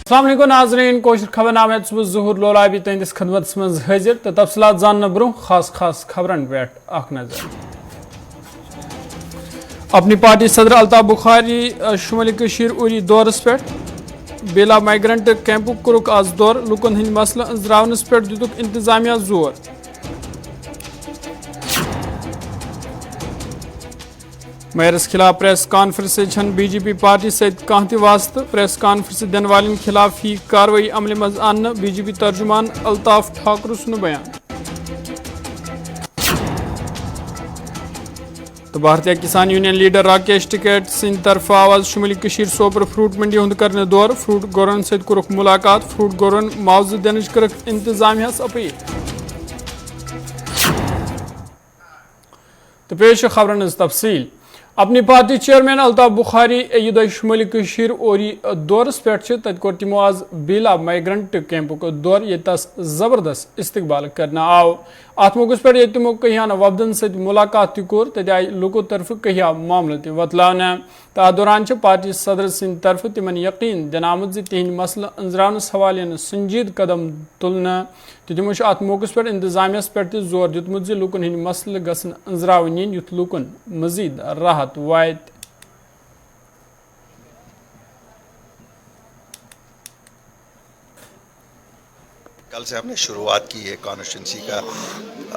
अस्सलाम वालेकुम नाज़रीन, कोशिश खबरनामे ज़हूर लोलाबी तुंदिस खिदमत मज हाजिर तो तफसीलात जानने ब्रोह खास खबरन पे अख नजर। अपनी पार्टी सदर अल्ताफ बुखारी शुमाली कशीर उरी दौरस पे बेला माइग्रेंट कैंपुक कोरुक आज दौर लुकन हिंद मसला अंजरावनस पे दितुक इंतजामिया जोर। मेयरस खिलाफ प्रेस कॉन्फ्रेंस छन बीजेपी पार्टी सहित कह वास्ते प्रेस कॉन्फ्रेंस दिन वाले खिलाफ ही कार्रवाई अमल मज आन बीजेपी तर्जुमान अल्ताफ ठाकुर सुन बयान। तो भारतीय किसान यूनियन लीडर राकेश टिकैत सिंह तरफ आवाज शुमाली कशीर सोपर फ्रूट मंडी हुंद करने दौर फ्रूट गोरन सहित कुरुक मुलाकात फ्रूट गोरन मुआवजा देनच करक इंतजामियास अपील। तो पेश खबरन तफसील। अपनी पार्टी चेयरमैन अल्ताफ बुखारी यह शुमाली कशीर ओरी दौरस पे तत कोर तिमो आज बेला माइग्रेंट कैंपुक दौर ये तस जबरदस्त इस्तकबाल करना आव। अत मौकस पे तिमो कहियान वफदन सत मुलाकात कोर तत आई लुको तरफ कहिया मामल ततलाने तो अत दौरान पार्टी सदर सिंद तरफ तिमन यकीन दिनामत तिहद मसल अंजरावनस हवाले संजीद कदम तुलना तो तिमो अत मौकस पे इंतजामिया पे जोर दितमुत लुकन हंद मसल गसन अंजरावन इन युथ लुकन मजीद राहत वायत। कल से हमने शुरुआत की है कॉन्स्टिट्यूंसी का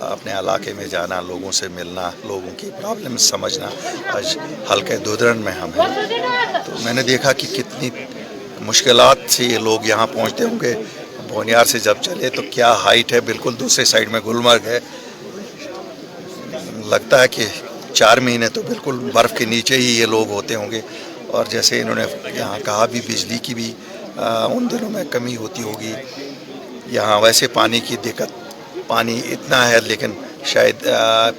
अपने इलाके में जाना, लोगों से मिलना, लोगों की प्रॉब्लम समझना। आज हल्के दुदरन में हम हैं तो मैंने देखा कि कितनी मुश्किलात से ये लोग यहाँ पहुँचते होंगे। बोनियार से जब चले तो क्या हाइट है, बिल्कुल दूसरे साइड में गुलमर्ग है। लगता है कि 4 महीने तो बिल्कुल बर्फ़ के नीचे ही ये लोग होते होंगे। और जैसे इन्होंने यहाँ कहा भी बिजली की भी उन दिनों में कमी होती होगी। यहाँ वैसे पानी की दिक्कत, पानी इतना है लेकिन शायद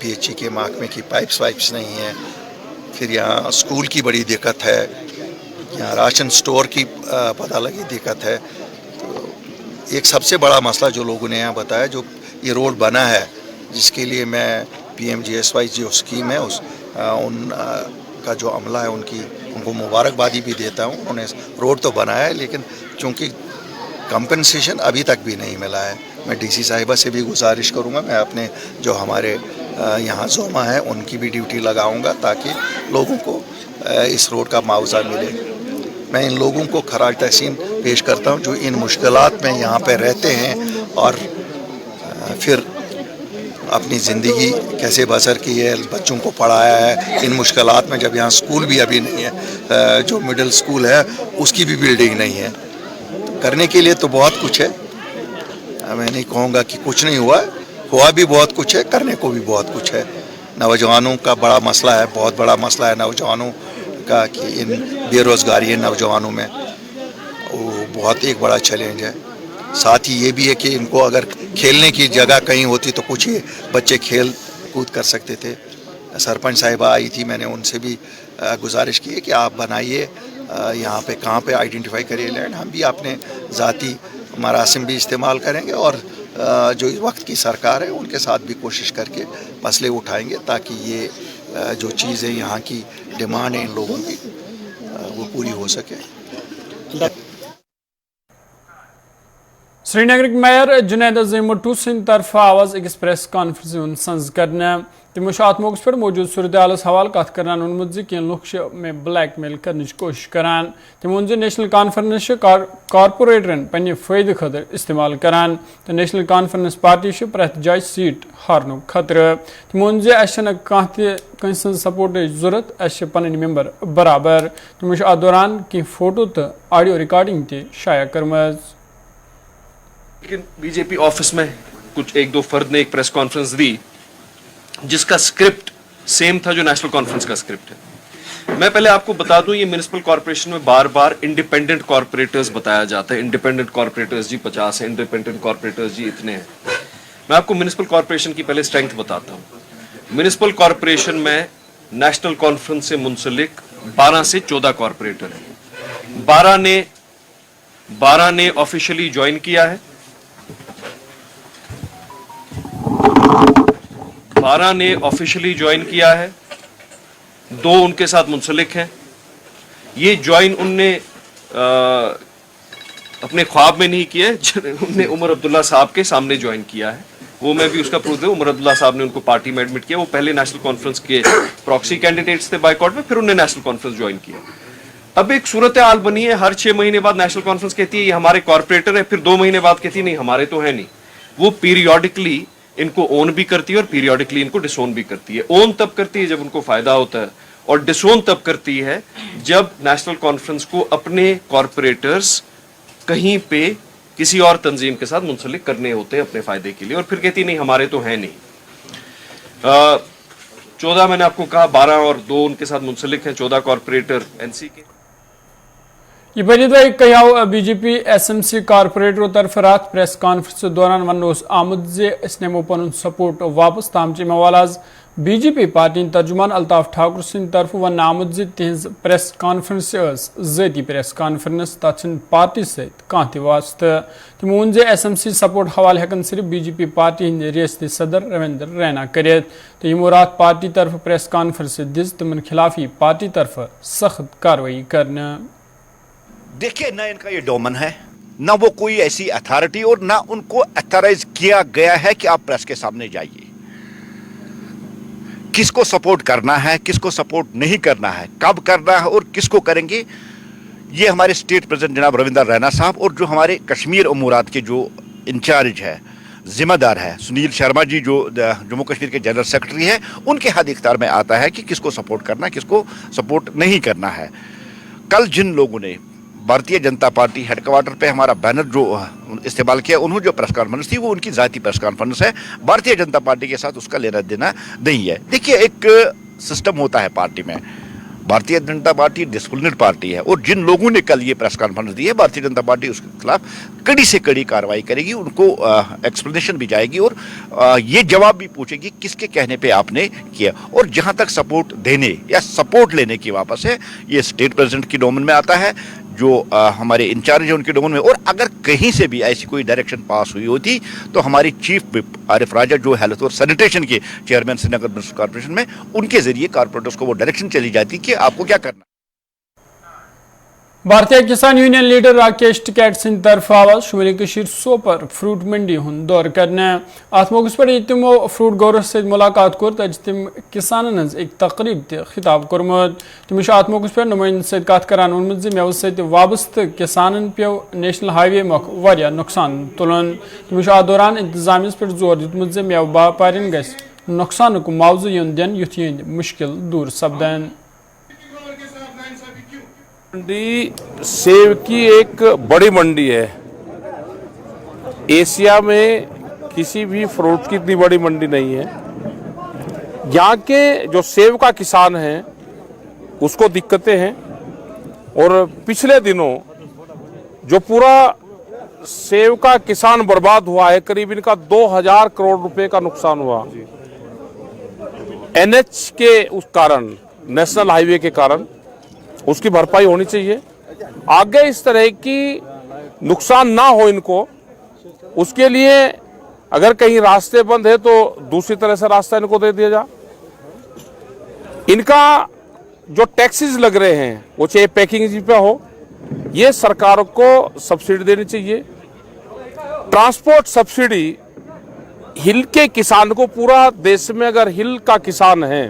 पीएचई के महकमे की पाइप्स नहीं है। फिर यहाँ स्कूल की बड़ी दिक्कत है, यहाँ राशन स्टोर की पता लगी दिक्कत है। तो एक सबसे बड़ा मसला जो लोगों ने यहाँ बताया, जो ये रोड बना है जिसके लिए मैं PMGSY जो स्कीम है का जो अमला है उनको मुबारकबादी भी देता हूँ। उन्होंने रोड तो बनाया है लेकिन चूँकि कंपनसेशन अभी तक भी नहीं मिला है। मैं DC साहिबा से भी गुजारिश करूँगा, मैं अपने जो हमारे यहाँ जोमा है उनकी भी ड्यूटी लगाऊँगा ताकि लोगों को इस रोड का मुआवजा मिले। मैं इन लोगों को खराज तहसीन पेश करता हूँ जो इन मुश्किलात में यहाँ पे रहते हैं और फिर अपनी ज़िंदगी कैसे बसर की है, बच्चों को पढ़ाया है इन मुश्किलात में। जब यहाँ स्कूल भी अभी नहीं है, जो मिडिल स्कूल है उसकी भी बिल्डिंग नहीं है। करने के लिए तो बहुत कुछ है, मैं नहीं कहूँगा कि कुछ नहीं हुआ भी बहुत कुछ है, करने को भी बहुत कुछ है। नौजवानों का बड़ा मसला है, बहुत बड़ा मसला है नौजवानों का कि इन बेरोज़गारी है नौजवानों में, वो बहुत एक बड़ा चैलेंज है। साथ ही ये भी है कि इनको अगर खेलने की जगह कहीं होती तो कुछ ही बच्चे खेल कूद कर सकते थे। सरपंच साहिबा आई थी, मैंने उनसे भी गुजारिश की है कि आप बनाइए यहाँ पे कहाँ पे आइडेंटिफाई करिए लैंड। हम भी अपने ज़ाती मरासिम भी इस्तेमाल करेंगे और जो इस वक्त की सरकार है उनके साथ भी कोशिश करके मसले उठाएंगे ताकि ये जो चीज़ें यहाँ की डिमांड है इन लोगों की वो पूरी हो सके। श्रीनगर मेयर जुनैद अजीम भट्टू सिंह तरफ आवाज अकिस प्रेस कॉन्फ्रेंस संज करने तमो अत मौके पर मौजूद सूरत हालस हवाल कत कर वोनमुत कह लुक में ब्लैक मेल कर कोशिश करान। तमो वोन नेशनल कॉन्फ्रेंस कॉर्पोरेटरन पन्ने फायदे खतर इस्तेमाल करान तो नेशनल कॉन्फ्रेंस पार्टी प्रैत जाय सीट हारन खतर। तमो वोन कह सपोर्ट जरूरत अस पन मेंबर बराबर। तमो अत दौरान कह फोटो तो ऑडियो रिकॉर्डिंग ते शाया करमज। लेकिन बीजेपी ऑफिस में कुछ 1-2 फर्द ने एक प्रेस कॉन्फ्रेंस दी जिसका स्क्रिप्ट सेम था जो नेशनल कॉन्फ्रेंस का स्क्रिप्ट है। मैं पहले आपको बता दूं, ये म्युनिसिपल कॉर्पोरेशन में बार बार इंडिपेंडेंट कॉर्पोरेटर्स बताया जाता है। इंडिपेंडेंट कॉर्पोरेटर्स जी 50 है, इंडिपेंडेंट कॉर्पोरेटर्स जी इतने हैं। मैं आपको म्युनिसिपल कॉर्पोरेशन की पहले स्ट्रेंथ बताता हूँ। म्युनिसिपल कॉर्पोरेशन में नेशनल कॉन्फ्रेंस से मुंसलिक 12 से 14 कॉर्पोरेटर हैं। 12 ने ऑफिशियली ज्वाइन किया है, 12 ने ऑफिशियली ज्वाइन किया है, 2 उनके साथ मुंसलिक हैं। ये ज्वाइन उनने अपने ख्वाब में नहीं किया है, उन्होंने उमर अब्दुल्ला साहब के सामने ज्वाइन किया है। वो मैं भी उसका प्रूफ दूं, उमर अब्दुल्ला साहब ने उनको पार्टी में एडमिट किया। वो पहले नेशनल कॉन्फ्रेंस के प्रॉक्सी कैंडिडेट्स थे बायकॉट में, फिर उन्होंने नेशनल कॉन्फ्रेंस ज्वाइन किया। अब एक सूरत हाल बनी है, हर 6 महीने बाद नेशनल कॉन्फ्रेंस कहती है ये हमारे कॉर्पोरेटर है, फिर 2 महीने बाद कहती है नहीं हमारे तो है नहीं। वो पीरियोडिकली इनको ओन भी करती है और पीरियोडिकली इनको डिसोन भी करती है। ओन तब करती है जब उनको फायदा होता है, और डिसोन तब करती है जब नेशनल कॉन्फ्रेंस को अपने कॉर्पोरेटर्स कहीं पे किसी और तंजीम के साथ मुंसलिक करने होते हैं अपने फायदे के लिए, और फिर कहती नहीं हमारे तो है नहीं। 14 मैंने आपको कहा, 12 और 2 उनके साथ मुंसलिक हैं, 14 कॉर्पोरेटर एनसी के। ये कहो बीजेपी एसएमसी कॉर्पोरेटरों तरफ रात प्रेस कॉन्फ्रेंस दौरान वन आमुद जे नमो पन सपोर्ट वापस ताम मवाल आज बीजेपी पार्टी तर्जुमान अल्ताफ ठाकुर सिंद तरफ वन आमुद जे तिहज प्रेस कॉन्फ्रेंस ज़ाती प्रेस कॉन्फ्रेंस तथ पार्टी सह वास्त तमो वोन जे एसएमसी सपोर्ट हवाले हेकन सिर्फ बीजेपी पार्टी हंद रियासती सदर रविंद्र रैना करित तो यमो रात पार्टी तरफ प्रेस कॉन्फ्रेंस दिज तमन खिलाफी पार्टी तरफ सख्त कार्रवाई करना। देखिए, ना इनका ये डोमन है, ना वो कोई ऐसी अथॉरिटी, और ना उनको अथॉराइज किया गया है कि आप प्रेस के सामने जाइए। किसको सपोर्ट करना है, किसको सपोर्ट नहीं करना है, कब करना है और किसको करेंगे, ये हमारे स्टेट प्रेसिडेंट जनाब रविंद्र रैना साहब और जो हमारे कश्मीर अमूरात के जो इंचार्ज है, जिम्मेदार है सुनील शर्मा जी, जो जम्मू कश्मीर के जनरल सेक्रेटरी है, उनके हाथ इख्तियार में आता है कि किसको सपोर्ट करना है, किसको सपोर्ट नहीं करना है। कल जिन लोगों ने भारतीय जनता पार्टी हेडक्वार्टर पे हमारा बैनर जो इस्तेमाल किया, उन्होंने जो प्रेस कॉन्फ्रेंस थी वो उनकी ज़ाती प्रेस कॉन्फ्रेंस है, भारतीय जनता पार्टी के साथ उसका लेना देना नहीं है। देखिए, एक सिस्टम होता है पार्टी में, Bharatiya Janata party disciplined party है, और जिन लोगों ने कल ये प्रेस कॉन्फ्रेंस दी है, भारतीय जनता पार्टी उसके खिलाफ कड़ी से कड़ी कार्रवाई करेगी, उनको एक्सप्लेनेशन भी जाएगी और ये जवाब भी पूछेगी किसके कहने पे आपने किया। और जहाँ तक सपोर्ट देने या सपोर्ट लेने की वापस है, ये स्टेट प्रेसिडेंट की डोमेन में आता है, जो हमारे इंचार्ज है उनके डोमेन में। और अगर कहीं से भी ऐसी कोई डायरेक्शन पास हुई होती तो हमारी चीफ विप आरिफ राजा, जो हेल्थ और सैनिटेशन के चेयरमैन श्रीनगर म्युनिसिपल कॉर्पोरेशन में, उनके जरिए कॉर्पोरेटर्स को वो डायरेक्शन चली जाती कि आपको क्या करना। भारतीय किसान यूनियन लीडर राकेश टिकैत सिंद तरफ आवाज शुमाली कशीर सोपर फ्रूट मंडी हुन दौर करने। अत मौके पर तमो फ्रूट गौरस से मुलाकात कोर तज तम किसानन हज एक तकरीब त खिताब कोरमुत। तमो अत मौके पर नुमाइंदन सत कत करान वोनमुत जे मेव सत वाबस्त किसानन पेव नेशनल हाईवे मख वारिया नुकसान तुलन। तमो अत दौरान इंतजामियस पर जोर दितमुत जे मेव बापारिन गस नुकसानुक मुआवजा युन दिन युथ यिहंद मुश्किल दूर सपदन। मंडी सेब की एक बड़ी मंडी है। एशिया में किसी भी फ्रूट की इतनी बड़ी मंडी नहीं है। यहाँ के जो सेब का किसान हैं उसको दिक्कतें हैं, और पिछले दिनों जो पूरा सेब का किसान बर्बाद हुआ है, करीब इनका 2000 करोड़ रुपए का नुकसान हुआ एनएच के उस कारण, नेशनल हाईवे के कारण। उसकी भरपाई होनी चाहिए। आगे इस तरह की नुकसान ना हो इनको, उसके लिए अगर कहीं रास्ते बंद है तो दूसरी तरह से रास्ता इनको दे दिया जा। इनका जो टैक्सेस लग रहे हैं वो चाहे पैकिंग पे हो, ये सरकार को सब्सिडी देनी चाहिए। ट्रांसपोर्ट सब्सिडी हिल के किसान को, पूरा देश में अगर हिल का किसान है,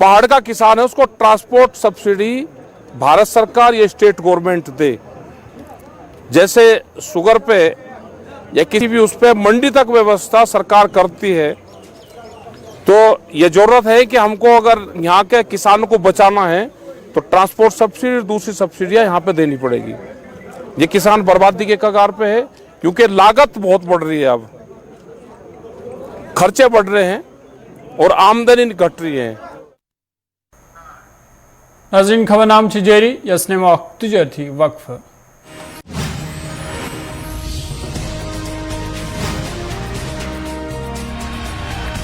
पहाड़ का किसान है, उसको ट्रांसपोर्ट सब्सिडी भारत सरकार या स्टेट गवर्नमेंट दे। जैसे शुगर पे या किसी भी उस पे मंडी तक व्यवस्था सरकार करती है, तो ये जरूरत है कि हमको अगर यहाँ के किसानों को बचाना है तो ट्रांसपोर्ट सब्सिडी, दूसरी सब्सिडियां यहाँ पे देनी पड़ेगी। ये किसान बर्बादी के कगार पे है, क्योंकि लागत बहुत बढ़ रही है, अब खर्चे बढ़ रहे हैं और आमदनी घट रही है। नाज़रीन, खबर नाम जारी, यसने तजारती वक्फ।